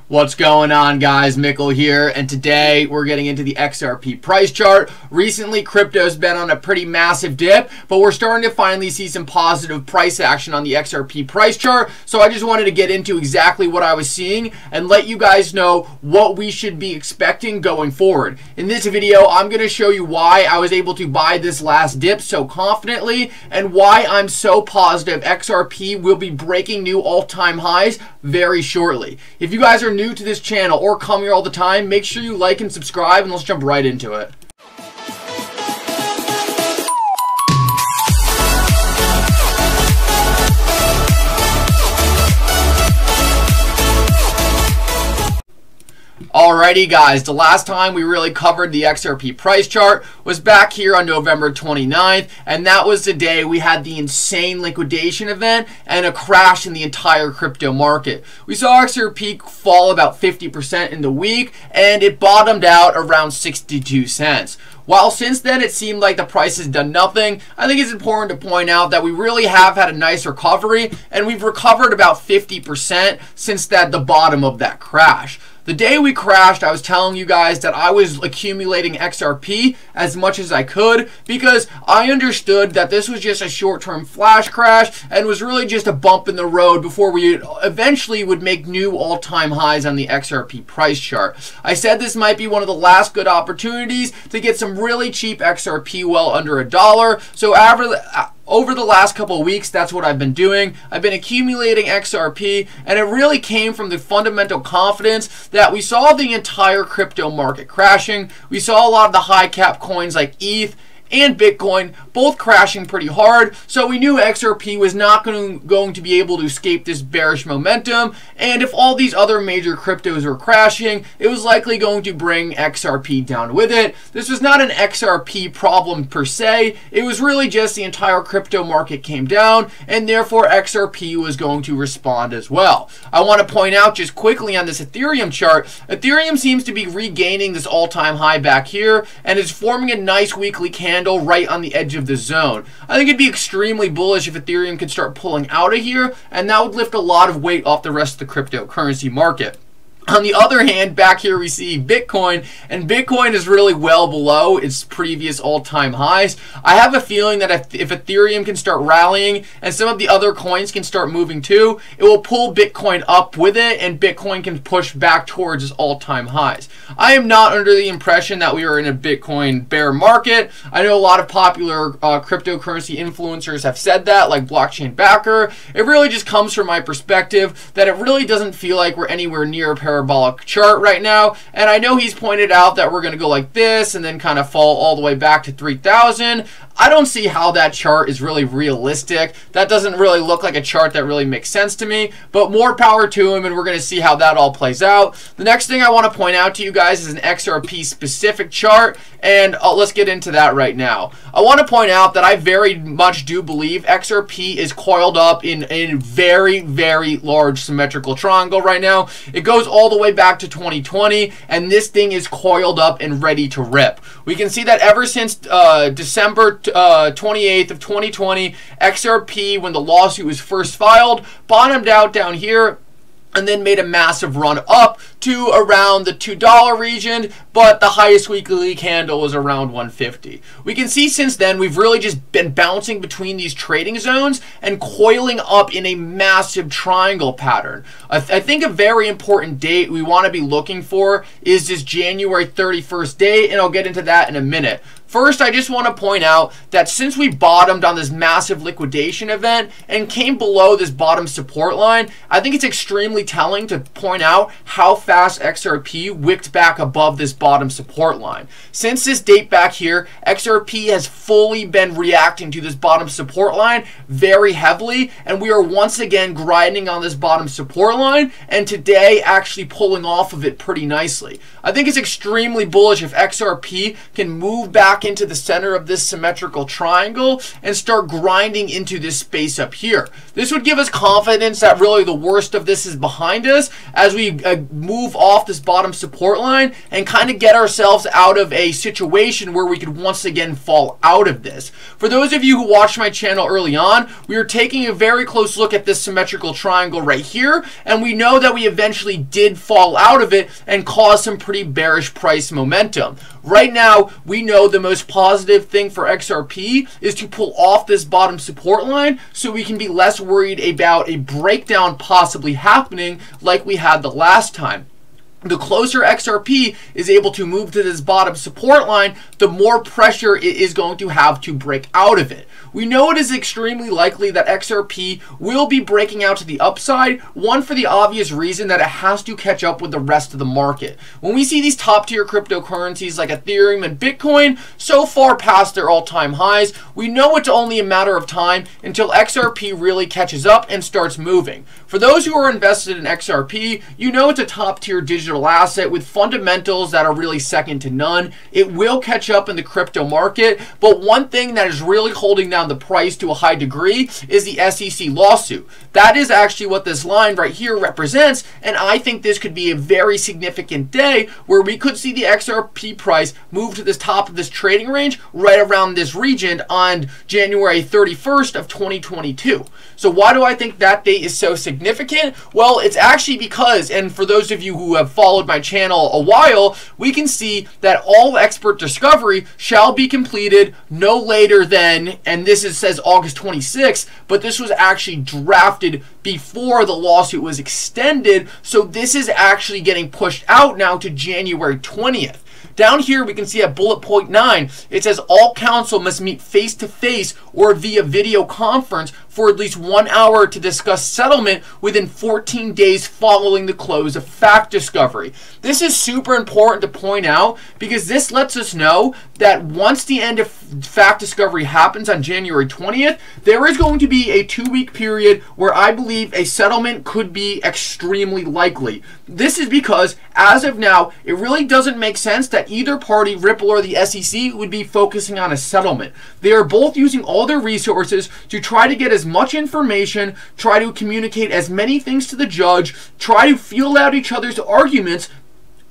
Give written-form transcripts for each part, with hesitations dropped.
What's going on, guys? Mickle here, and today we're getting into the XRP price chart. Recently, crypto's been on a pretty massive dip, but we're starting to finally see some positive price action on the XRP price chart. So I just wanted to get into exactly what I was seeing and let you guys know what we should be expecting going forward. In this video, I'm going to show you why I was able to buy this last dip so confidently and why I'm so positive XRP will be breaking new all-time highs very shortly. If you guys are new to this channel or come here all the time, make sure you like and subscribe, and let's jump right into it. Alrighty guys, the last time we really covered the XRP price chart was back here on November 29th, and that was the day we had the insane liquidation event and a crash in the entire crypto market. We saw XRP fall about 50% in the week, and it bottomed out around 62 cents. While since then it seemed like the price has done nothing, I think it's important to point out that we really have had a nice recovery, and we've recovered about 50% since the bottom of that crash. The day we crashed, I was telling you guys that I was accumulating XRP as much as I could because I understood that this was just a short-term flash crash and was really just a bump in the road before we eventually would make new all-time highs on the XRP price chart. I said this might be one of the last good opportunities to get some really cheap XRP well under $1. So over the last couple of weeks, that's what I've been doing. I've been accumulating XRP, and it really came from the fundamental confidence that we saw the entire crypto market crashing. We saw a lot of the high cap coins like ETH and Bitcoin both crashing pretty hard, so we knew XRP was not going to be able to escape this bearish momentum, and if all these other major cryptos were crashing, it was likely going to bring XRP down with it. This was not an XRP problem per se, it was really just the entire crypto market came down, and therefore XRP was going to respond as well. I want to point out just quickly on this Ethereum chart, Ethereum seems to be regaining this all-time high back here, and is forming a nice weekly candle right on the edge of the zone. I think it'd be extremely bullish if Ethereum could start pulling out of here, and that would lift a lot of weight off the rest of the cryptocurrency market. On the other hand, back here we see Bitcoin, and Bitcoin is really well below its previous all-time highs. I have a feeling that if Ethereum can start rallying and some of the other coins can start moving too, it will pull Bitcoin up with it, and Bitcoin can push back towards its all-time highs. I am not under the impression that we are in a Bitcoin bear market. I know a lot of popular cryptocurrency influencers have said that, like Blockchain Backer. It really just comes from my perspective that it really doesn't feel like we're anywhere near a parabolic chart right now, and I know he's pointed out that we're going to go like this and then kind of fall all the way back to 3,000. I don't see how that chart is really realistic. That doesn't really look like a chart that really makes sense to me, but more power to him, and we're going to see how that all plays out. The next thing I want to point out to you guys is an XRP specific chart, and let's get into that right now. I want to point out that I very much do believe XRP is coiled up in a very, very large symmetrical triangle right now. It goes all the way back to 2020, and this thing is coiled up and ready to rip. We can see that ever since December 28th of 2020, XRP, when the lawsuit was first filed, bottomed out down here and then made a massive run up to around the $2 region, but the highest weekly candle was around 150. We can see since then we've really just been bouncing between these trading zones and coiling up in a massive triangle pattern. I think a very important date we want to be looking for is this January 31st date, and I'll get into that in a minute. First, I just want to point out that since we bottomed on this massive liquidation event and came below this bottom support line, I think it's extremely telling to point out how fast XRP wicked back above this bottom support line. Since this date back here, XRP has fully been reacting to this bottom support line very heavily, and we are once again grinding on this bottom support line, and today actually pulling off of it pretty nicely. I think it's extremely bullish if XRP can move back back into the center of this symmetrical triangle and start grinding into this space up here. This would give us confidence that really the worst of this is behind us as we move off this bottom support line and kind of get ourselves out of a situation where we could once again fall out of this. For those of you who watched my channel early on, we were taking a very close look at this symmetrical triangle right here, and we know that we eventually did fall out of it and cause some pretty bearish price momentum. Right now, we know the most positive thing for XRP is to pull off this bottom support line so we can be less worried about a breakdown possibly happening like we had the last time. The closer XRP is able to move to this bottom support line, the more pressure it is going to have to break out of it. We know it is extremely likely that XRP will be breaking out to the upside, one for the obvious reason that it has to catch up with the rest of the market. When we see these top tier cryptocurrencies like Ethereum and Bitcoin so far past their all-time highs, we know it's only a matter of time until XRP really catches up and starts moving. For those who are invested in XRP, you know it's a top tier digital asset with fundamentals that are really second to none. It will catch up in the crypto market, but one thing that is really holding down the price to a high degree is the SEC lawsuit. That is actually what this line right here represents, and I think this could be a very significant day where we could see the XRP price move to this top of this trading range right around this region on January 31st of 2022. So why do I think that date is so significant? Well, it's actually because, and for those of you who have followed my channel a while, we can see that all expert discovery shall be completed no later than, and this says August 26th, but this was actually drafted before the lawsuit was extended, so this is actually getting pushed out now to January 20th. Down here, we can see at bullet point 9, it says all counsel must meet face-to-face or via video conference for at least 1 hour to discuss settlement within 14 days following the close of fact discovery. This is super important to point out because this lets us know that once the end of fact discovery happens on January 20th, there is going to be a 2-week period where I believe a settlement could be extremely likely. This is because, as of now, it really doesn't make sense that either party, Ripple or the SEC, would be focusing on a settlement. They are both using all their resources to try to get as much information, try to communicate as many things to the judge, try to feel out each other's arguments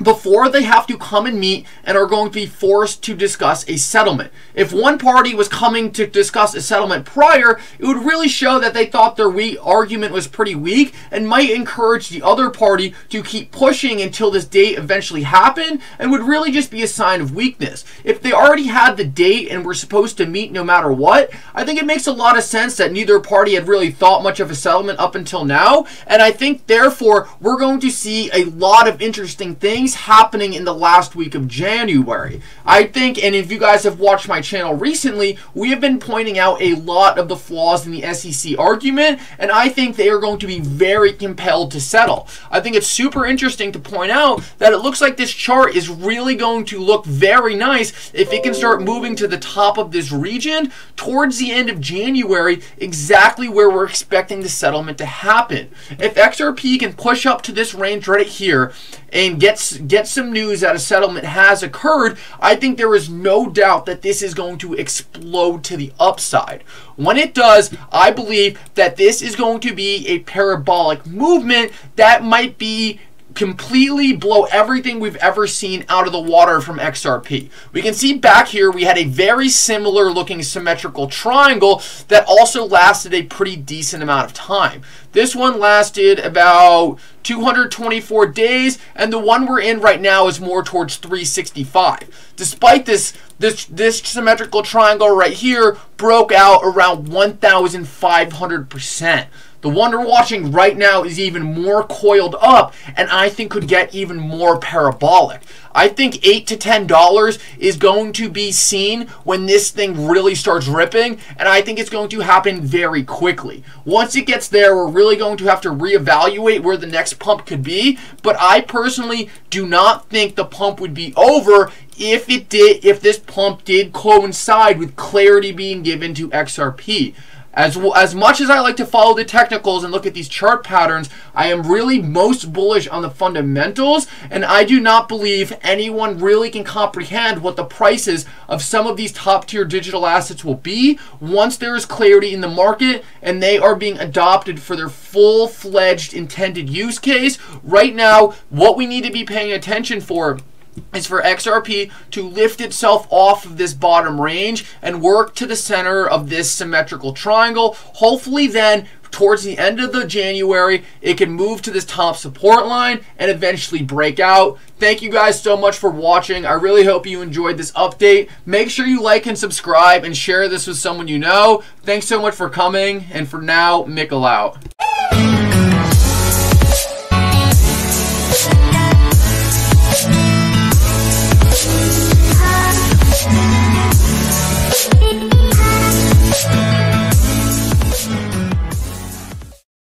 before they have to come and meet and are going to be forced to discuss a settlement. If one party was coming to discuss a settlement prior, it would really show that they thought their argument was pretty weak and might encourage the other party to keep pushing until this date eventually happened, and would really just be a sign of weakness. If they already had the date and were supposed to meet no matter what, I think it makes a lot of sense that neither party had really thought much of a settlement up until now, and I think therefore we're going to see a lot of interesting things happening in the last week of January. I think, and if you guys have watched my channel recently, we have been pointing out a lot of the flaws in the SEC argument, and I think they are going to be very compelled to settle. I think it's super interesting to point out that it looks like this chart is really going to look very nice if it can start moving to the top of this region towards the end of January, exactly where we're expecting the settlement to happen. If XRP can push up to this range right here and get some news that a settlement has occurred, I think there is no doubt that this is going to explode to the upside. When it does, I believe that this is going to be a parabolic movement that might be completely blow everything we've ever seen out of the water from XRP. We can see back here we had a very similar looking symmetrical triangle that also lasted a pretty decent amount of time. This one lasted about 224 days, and the one we're in right now is more towards 365. Despite this symmetrical triangle right here broke out around 1,500%. The one we're watching right now is even more coiled up, and I think could get even more parabolic. I think $8 to $10 is going to be seen when this thing really starts ripping, and I think it's going to happen very quickly. Once it gets there, we're really going to have to reevaluate where the next pump could be, but I personally do not think the pump would be over if this pump did coincide with clarity being given to XRP. As much as I like to follow the technicals and look at these chart patterns, I am really most bullish on the fundamentals, and I do not believe anyone really can comprehend what the prices of some of these top tier digital assets will be once there is clarity in the market and they are being adopted for their full-fledged intended use case. Right now, what we need to be paying attention for is for XRP to lift itself off of this bottom range and work to the center of this symmetrical triangle. Hopefully then, towards the end of the January, it can move to this top support line and eventually break out. Thank you guys so much for watching. I really hope you enjoyed this update. Make sure you like and subscribe and share this with someone you know. Thanks so much for coming, and for now, Mickle out.